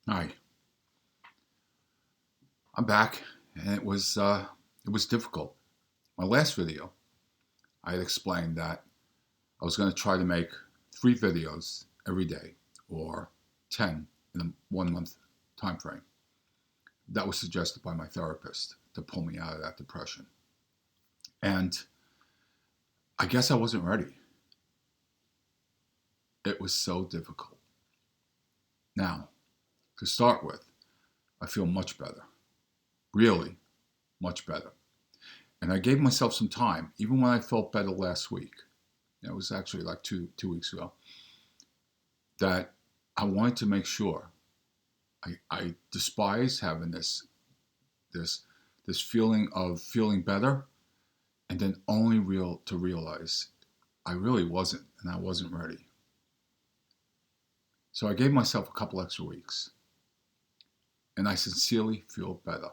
Hi, I'm back, and it was difficult. My last video, I had explained that I was going to try to make 3 videos every day, or 10 in a 1 month time frame. That was suggested by my therapist to pull me out of that depression, and I guess I wasn't ready. It was so difficult. Now, to start with, I feel much better, really much better, and I gave myself some time, even when I felt better last week. It was actually like two weeks ago, that I wanted to make sure. I despise having this this feeling of feeling better, and then only realize I really wasn't, and I wasn't ready. So I gave myself a couple extra weeks, and I sincerely feel better.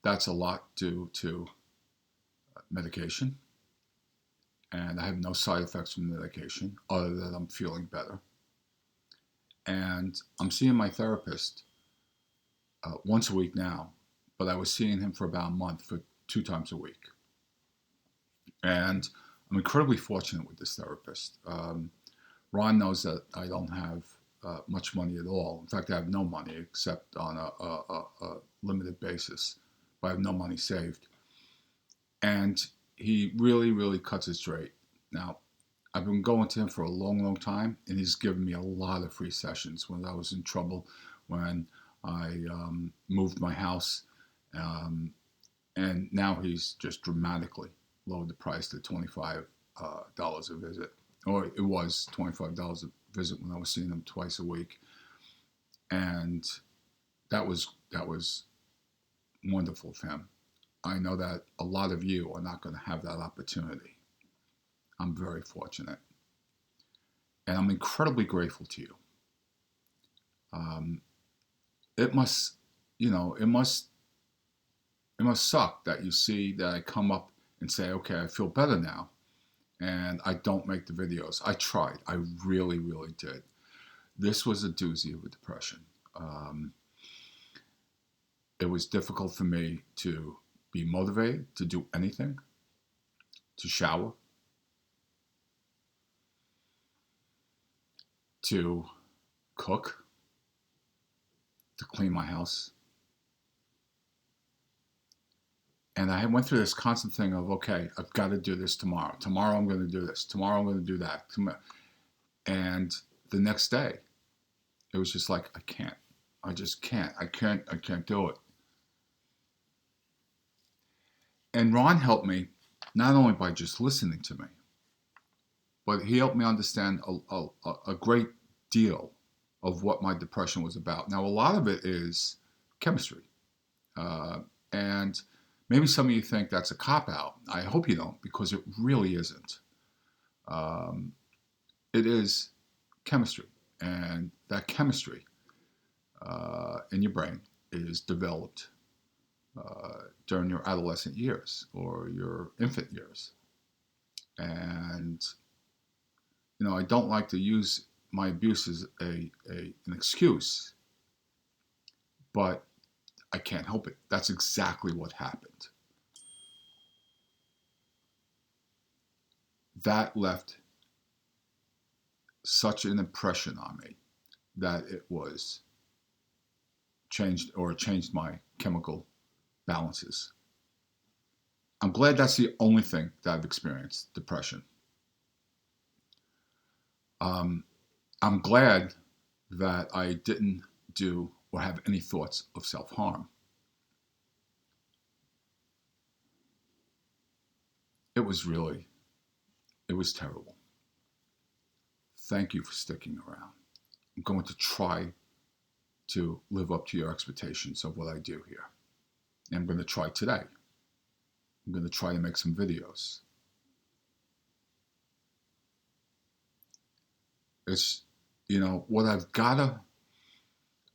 That's a lot due to medication, and I have no side effects from the medication other than I'm feeling better. And I'm seeing my therapist once a week now, but I was seeing him for about a month for 2 times a week. And I'm incredibly fortunate with this therapist. Ron knows that I don't have much money at all. In fact, I have no money except on a limited basis, but I have no money saved. And he really, really cuts it straight. Now, I've been going to him for a long, long time, and he's given me a lot of free sessions when I was in trouble, when I moved my house, um, and now he's just dramatically lowered the price to $25 a visit, or it was $25 a visit when I was seeing him twice a week, and that was wonderful for him. I know that a lot of you are not going to have that opportunity. I'm very fortunate, and I'm incredibly grateful to you. Um, it must, it must suck that you see that I come up and say, okay, I feel better now, and I don't make the videos. I tried. I really, really did. This was a doozy of a depression. Um, it was difficult for me to be motivated to do anything, to shower, to cook, to clean my house. And I went through this constant thing of, okay, I've got to do this tomorrow. Tomorrow I'm going to do this. Tomorrow I'm going to do that. And the next day, it was just like, I can't. I just can't. I can't do it. And Ron helped me not only by just listening to me, but he helped me understand a great deal of what my depression was about. Now, a lot of it is chemistry. Uh, and maybe some of you think that's a cop out. I hope you don't, because it really isn't. Um, it is chemistry. And that chemistry in your brain is developed during your adolescent years or your infant years. And I don't like to use my abuse as an excuse, but I can't help it. That's exactly what happened. That left such an impression on me that it was changed my chemical balances. I'm glad that's the only thing that I've experienced, depression. Um, I'm glad that I didn't do or have any thoughts of self harm. It was really, it was terrible. Thank you for sticking around. I'm going to try to live up to your expectations of what I do here. And I'm going to try today. I'm going to try to make some videos. It's, what I've got to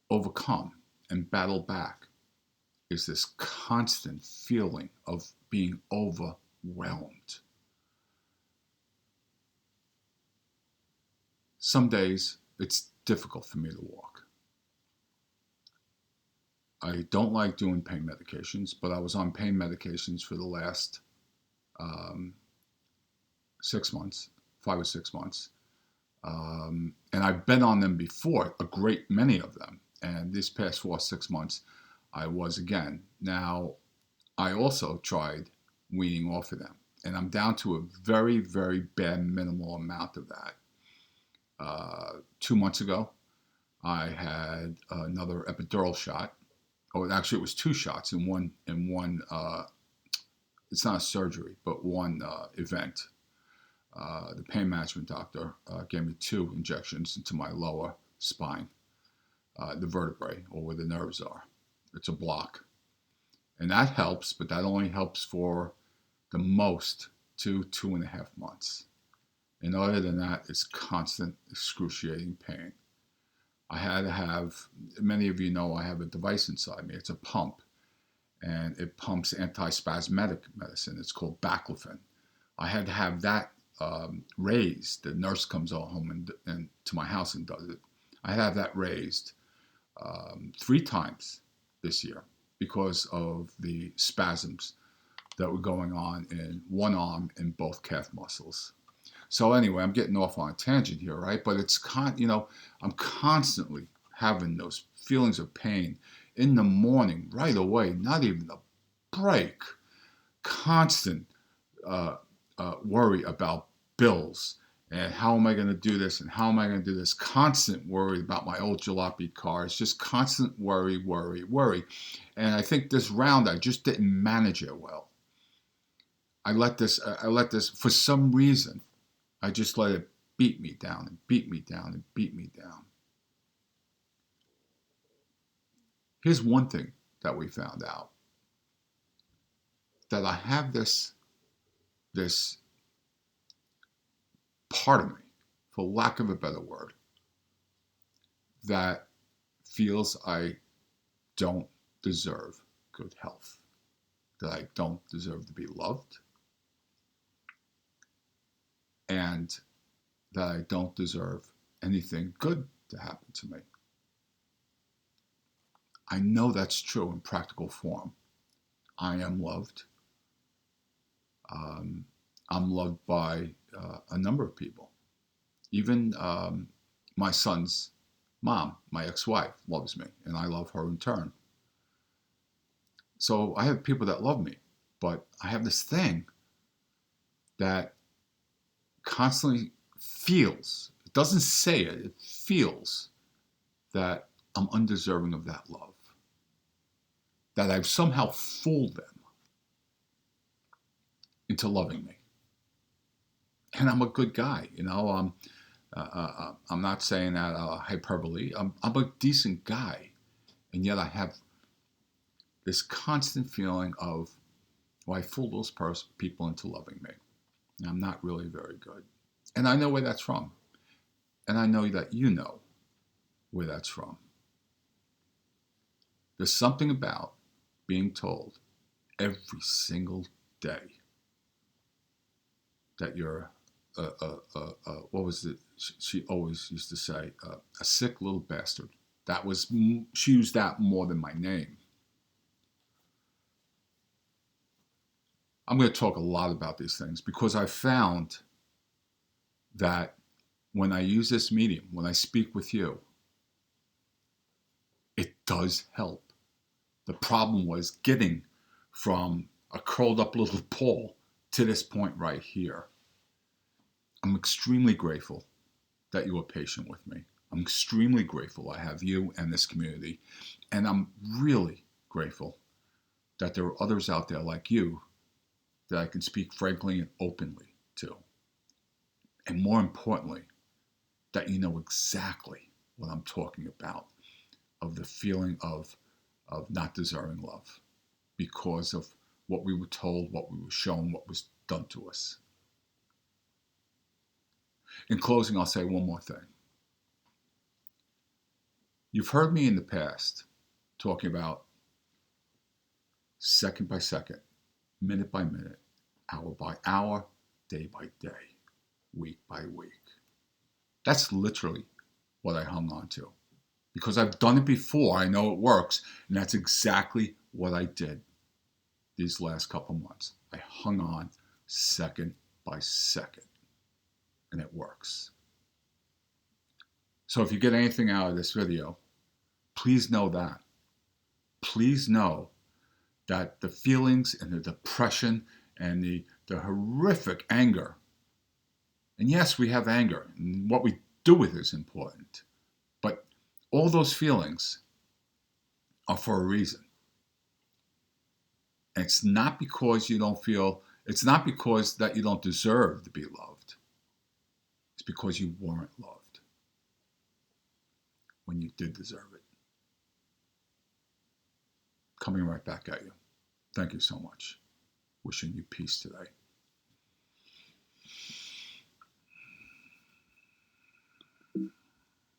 overcome and battle back is this constant feeling of being overwhelmed. Some days it's difficult for me to walk. I don't like doing pain medications, but I was on pain medications for the last um, 6 months, 5 or 6 months. And I've been on them before, a great many of them. And this past 4 or 6 months, I was again. Now, I also tried weaning off of them, and I'm down to a very, very bare minimal amount of that. 2 months ago, I had another epidural shot. Oh, actually, it was two shots in one. In one, it's not a surgery, but one event. The pain management doctor gave me 2 injections into my lower spine, the vertebrae, or where the nerves are. It's a block. And that helps, but that only helps for the most 2.5 months. And other than that, it's constant, excruciating pain. I had to have, many of you know, I have a device inside me. It's a pump, and it pumps antispasmodic medicine. It's called baclofen. I had to have that raised. The nurse comes home and to my house and does it. I had to have that raised 3 times this year because of the spasms that were going on in one arm and both calf muscles. So anyway, I'm getting off on a tangent here, right? But it's I'm constantly having those feelings of pain in the morning, right away, not even a break. Constant worry about bills and how am I going to do this and how am I going to do this. Constant worry about my old jalopy car. It's just constant worry, worry, worry. And I think this round I just didn't manage it well. I let this, for some reason, I just let it beat me down and beat me down and beat me down. Here's one thing that we found out, that I have this part of me, for lack of a better word, that feels I don't deserve good health, that I don't deserve to be loved, and that I don't deserve anything good to happen to me. I know that's true in practical form. I am loved. I'm loved by a number of people. Even my son's mom, my ex-wife, loves me, and I love her in turn. So I have people that love me, but I have this thing that constantly feels, it doesn't say it, it feels that I'm undeserving of that love, that I've somehow fooled them into loving me. And I'm a good guy, I'm not saying that hyperbole. I'm a decent guy, and yet I have this constant feeling of, well, I fooled those people into loving me. And I'm not really very good. And I know where that's from. And I know that you know where that's from. There's something about being told every single day that you're what was it? She always used to say, a sick little bastard. She used that more than my name. I'm going to talk a lot about these things because I found that when I use this medium, when I speak with you, it does help. The problem was getting from a curled up little ball to this point right here. I'm extremely grateful that you were patient with me. I'm extremely grateful I have you and this community. And I'm really grateful that there are others out there like you that I can speak frankly and openly to. And more importantly, that you know exactly what I'm talking about, of the feeling of not deserving love because of what we were told, what we were shown, what was done to us. In closing, I'll say one more thing. You've heard me in the past talking about second by second, minute by minute, hour by hour, day by day, week by week. That's literally what I hung on to. because I've done it before. I know it works. And that's exactly what I did these last couple months. I hung on second by second, and it works. So if you get anything out of this video, please know that. Please know that the feelings and the depression and the horrific anger, and yes, we have anger, and what we do with it is important, but all those feelings are for a reason. And it's not because you don't feel, it's not because that you don't deserve to be loved. It's because you weren't loved when you did deserve it. Coming right back at you. Thank you so much. Wishing you peace today.